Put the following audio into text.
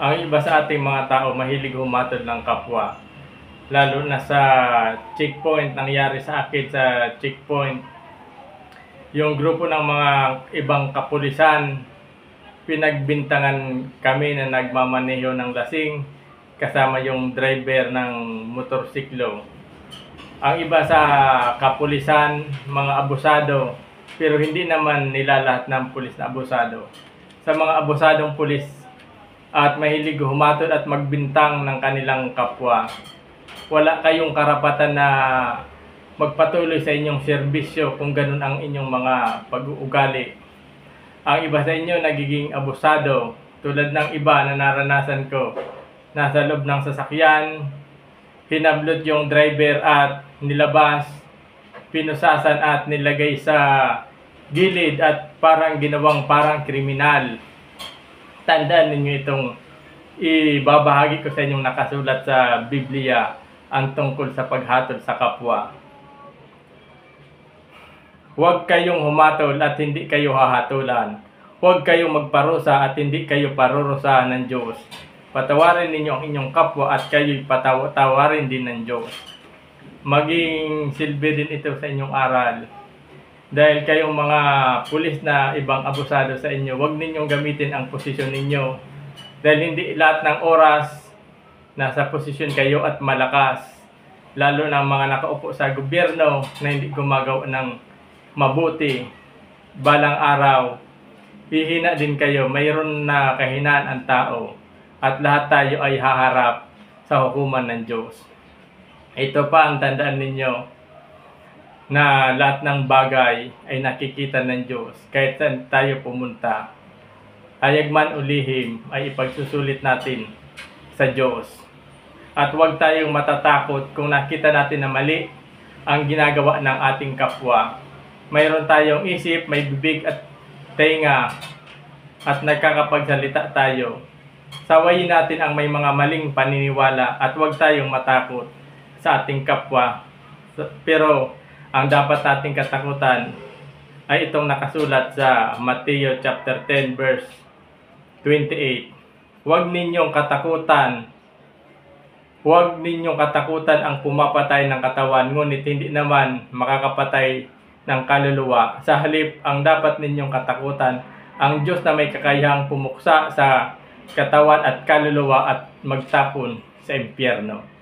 Ang iba sa ating mga tao mahilig humatol ng kapwa. Lalo na sa checkpoint, nangyari sa akin sa checkpoint. Yung grupo ng mga ibang kapulisan, pinagbintangan kami na nagmamaneho ng lasing kasama yung driver ng motorsiklo. Ang iba sa kapulisan, mga abusado, pero hindi naman nila lahat ng pulis na abusado. Sa mga abusadong pulis at mahilig humatol at magbintang ng kanilang kapwa, wala kayong karapatan na magpatuloy sa inyong serbisyo kung ganun ang inyong mga pag-uugali. Ang iba sa inyo nagiging abusado, tulad ng iba na naranasan ko. Nasa loob ng sasakyan, hinablot yung driver at nilabas, pinusasan at nilagay sa gilid at parang ginawang parang kriminal. Tandaan ninyo itong ibabahagi ko sa inyong nakasulat sa Biblia ang tungkol sa paghatol sa kapwa. Huwag kayong humatol at hindi kayo hahatulan. Huwag kayong magparusa at hindi kayo parurusahan ng Diyos. Patawarin ninyo ang inyong kapwa at kayo'y patawarin din ng Diyos. Maging silbi din ito sa inyong aral. Dahil kayong mga pulis na ibang abusado sa inyo, huwag ninyong gamitin ang posisyon ninyo. Dahil hindi lahat ng oras nasa posisyon kayo at malakas. Lalo na mga nakaupo sa gobyerno na hindi gumagawa ng mabuti. Balang araw, hihina din kayo. Mayroon na kahinaan ang tao. At lahat tayo ay haharap sa hukuman ng Diyos. Ito pa ang tandaan ninyo, na lahat ng bagay ay nakikita ng Diyos kahit saan tayo pumunta. Hayag man o lihim ay ipagsusulit natin sa Diyos. At huwag tayong matatakot kung nakita natin na mali ang ginagawa ng ating kapwa. Mayroon tayong isip, may bibig at tenga at nagkakapagsalita tayo. Sawayin natin ang may mga maling paniniwala at huwag tayong matakot sa ating kapwa. Pero ang dapat nating katakutan ay itong nakasulat sa Mateo chapter 10 verse 28. Huwag ninyong katakutan ang pumapatay ng katawan, ngunit hindi naman makakapatay ng kaluluwa. Sa halip, ang dapat ninyong katakutan ang Diyos na may kakayahang pumuksa sa katawan at kaluluwa at magtapon sa impyerno.